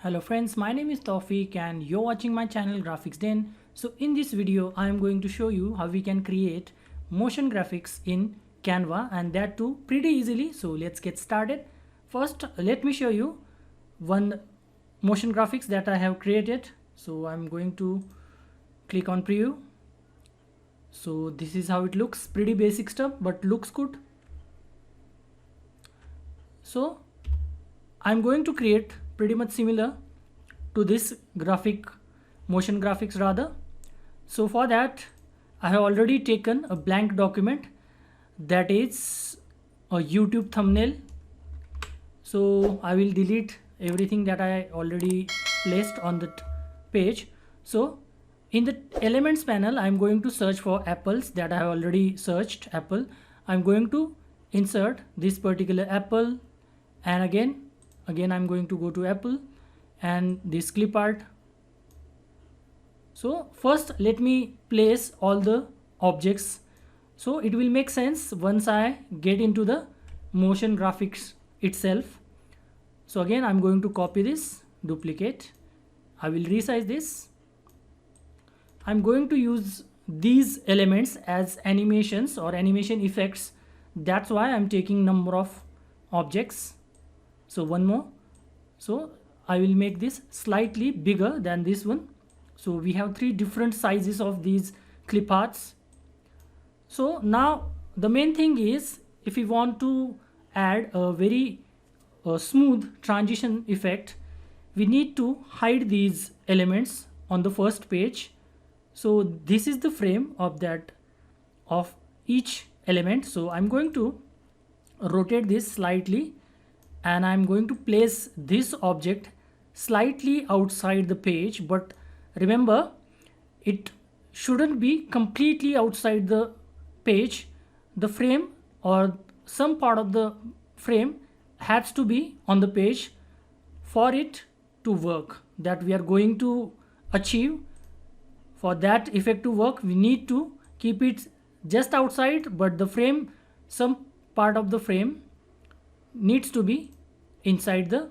Hello friends, my name is Tawfiq and you're watching my channel Graphics Den. So in this video, I am going to show you how we can create motion graphics in Canva, and that too pretty easily. So let's get started. First, let me show you one motion graphics that I have created. So I'm going to click on preview. So this is how it looks, pretty basic stuff, but looks good. So I'm going to create pretty much similar to this motion graphics rather. So for that, I have already taken a blank document that is a YouTube thumbnail. So I will delete everything that I already placed on the page. So in the elements panel, I'm going to search for apples that I have already searched apple. I'm going to insert this particular apple, and again I'm going to go to apple and this clip art. So first let me place all the objects, so it will make sense once I get into the motion graphics itself. So again I'm going to copy this, duplicate, I will resize this. I'm going to use these elements as animations or animation effects. That's why I'm taking number of objects. So one more. So I will make this slightly bigger than this one. So we have three different sizes of these clip arts. So now the main thing is, if we want to add a very smooth transition effect, we need to hide these elements on the first page. So this is the frame of each element. So I'm going to rotate this slightly, and I'm going to place this object slightly outside the page, but remember, it shouldn't be completely outside the page. The frame or some part of the frame has to be on the page for it to work, that we are going to achieve. For that effect to work, we need to keep it just outside, but the frame, some part of the frame needs to be inside the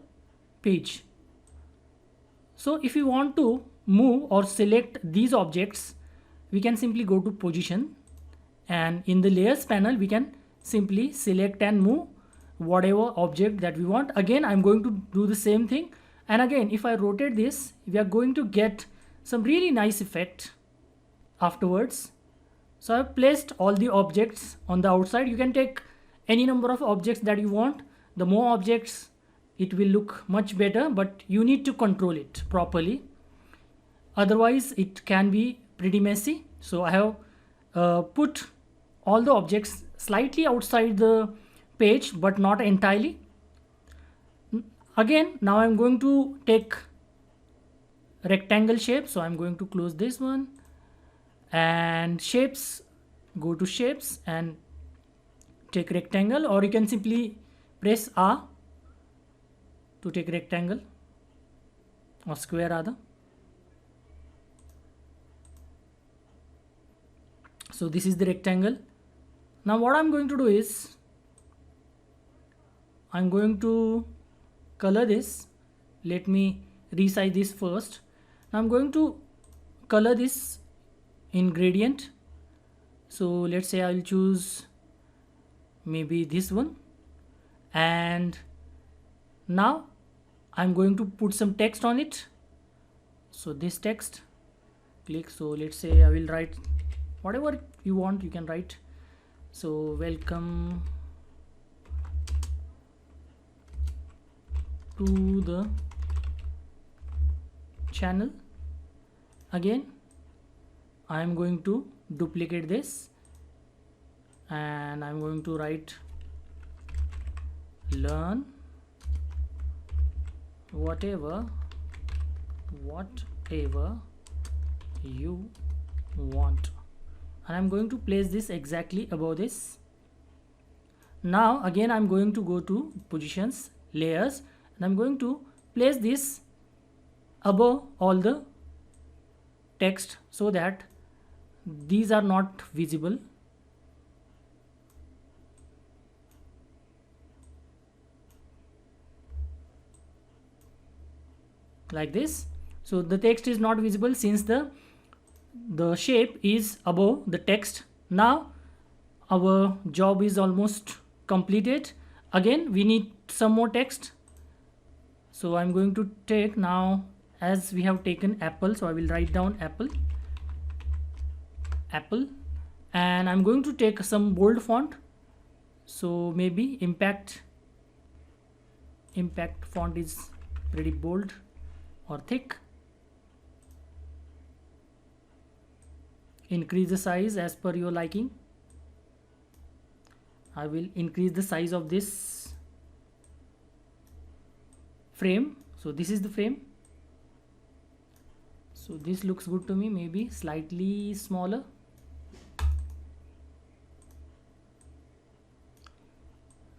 page. So if you want to move or select these objects, we can simply go to position, and in the layers panel we can simply select and move whatever object that we want. Again I'm going to do the same thing, and again if I rotate this, we are going to get some really nice effect afterwards. So I've placed all the objects on the outside. You can take any number of objects that you want. The more objects, it will look much better, but you need to control it properly, otherwise it can be pretty messy. So I have put all the objects slightly outside the page, but not entirely. Again now I'm going to take rectangle shape, so I'm going to close this one, and shapes, go to shapes and take rectangle, or you can simply press R to take rectangle or square rather. So this is the rectangle. Now what I'm going to do is, I'm going to color this. Let me resize this first. Now I'm going to color this in gradient. So let's say I'll choose maybe this one, and now I'm going to put some text on it. So this text, click. So let's say I will write whatever you want, you can write. So welcome to the channel. Again I am going to duplicate this, and I'm going to write learn whatever you want, and I'm going to place this exactly above this. Now again I'm going to go to positions, layers, and I'm going to place this above all the text so that these are not visible. like this. So the text is not visible since the shape is above the text. Now our job is almost completed. Again we need some more text, so I'm going to take now, as we have taken apple, so I will write down apple, and I'm going to take some bold font, so maybe impact font is pretty bold or thick. Increase the size as per your liking. I will increase the size of this frame. So this is the frame, so this looks good to me, maybe slightly smaller.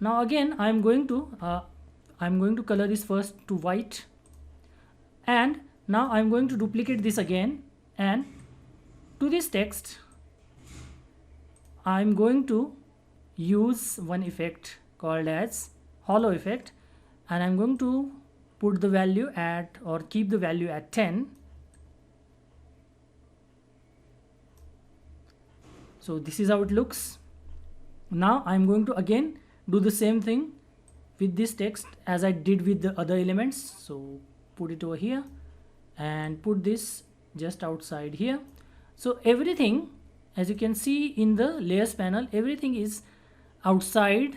Now again I'm going to color this first to white, and now I'm going to duplicate this again, and to this text I'm going to use one effect called as hollow effect, and I'm going to put the value at, or keep the value at 10. So this is how it looks. Now I'm going to again do the same thing with this text as I did with the other elements. So put it over here and put this just outside here. So everything, as you can see in the layers panel, everything is outside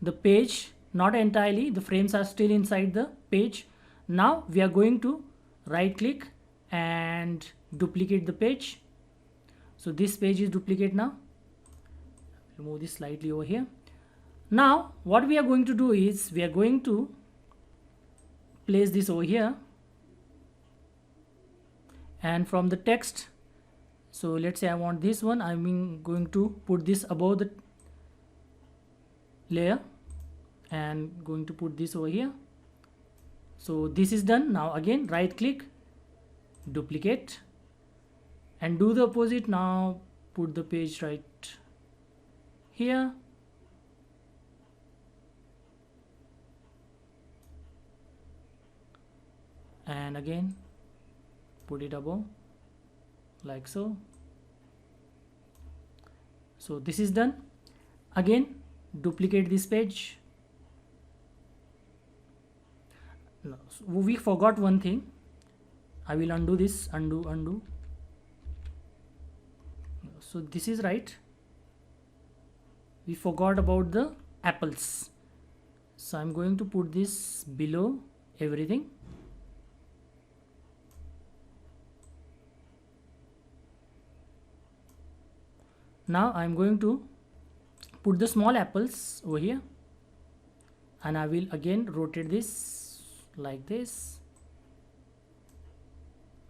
the page, not entirely, the frames are still inside the page. Now we are going to right click and duplicate the page. So this page is duplicate now. Remove this slightly over here. Now what we are going to do is we are going to place this over here, and from the text, so let's say I want this one, I'm going to put this above the layer and going to put this over here. So this is done. Now again right click, duplicate, and do the opposite. Now put the page right here, and again put it above like so. So this is done. Again duplicate this page. No, so we forgot one thing. I will undo this, undo. So this is right, we forgot about the apples, so I'm going to put this below everything. Now I'm going to put the small apples over here, and I will again rotate this like this.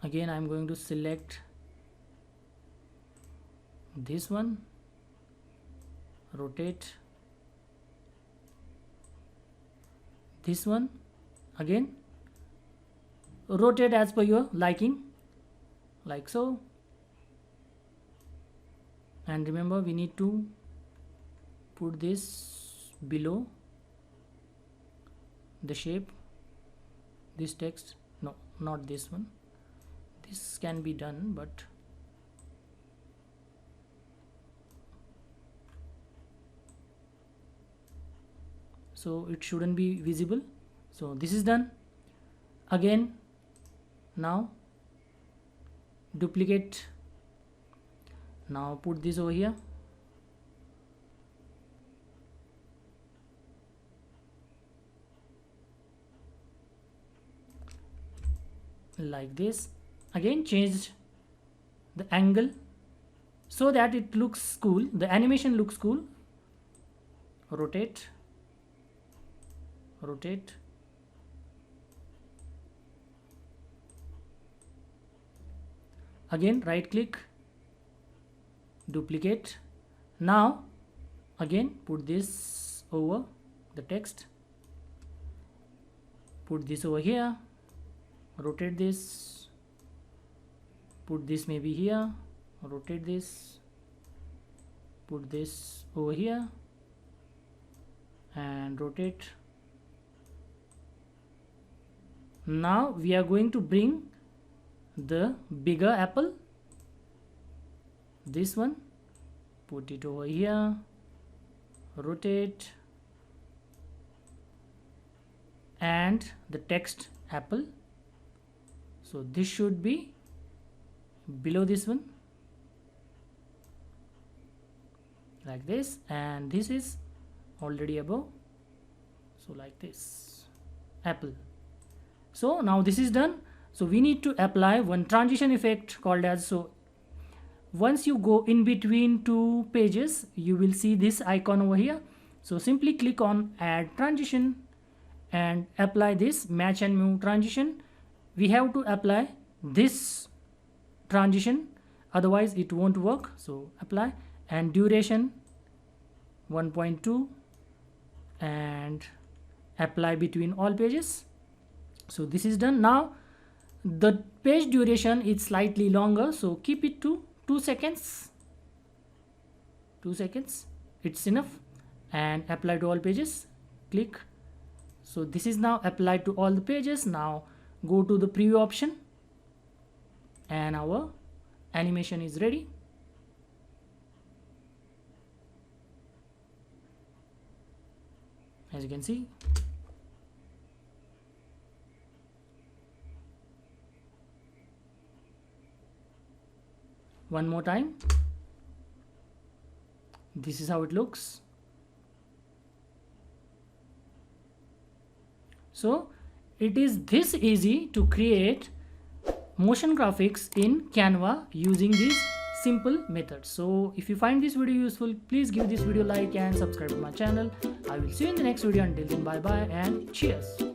Again I'm going to select this one, rotate this one, again rotate as per your liking, like so. And remember we need to put this below the shape, this text, no, not this one, this can be done, but so it shouldn't be visible. So this is done. Again now duplicate, now put this over here, like this. Again change the angle so that it looks cool, the animation looks cool. Rotate, again right click, duplicate. Now again put this over the text, put this over here, rotate this, put this maybe here, rotate this, put this over here and rotate. Now we are going to bring the bigger apple, this one, put it over here, rotate, and the text apple. So this should be below this one, like this, and this is already above, so like this, apple. So now this is done. So we need to apply one transition effect called as, so once you go in between two pages, you will see this icon over here. So simply click on add transition and apply this match and move transition. We have to apply this transition, otherwise it won't work. So apply, and duration 1.2, and apply between all pages. So this is done. Now the page duration is slightly longer, so keep it to 2 seconds. 2 seconds, it's enough, and apply to all pages. Click. So this is now applied to all the pages. Now go to the preview option, and our animation is ready. As you can see, one more time, this is how it looks. So it is this easy to create motion graphics in Canva using these simple methods. So if you find this video useful, please give this video a like and subscribe to my channel. I will see you in the next video. Until then, bye bye and cheers.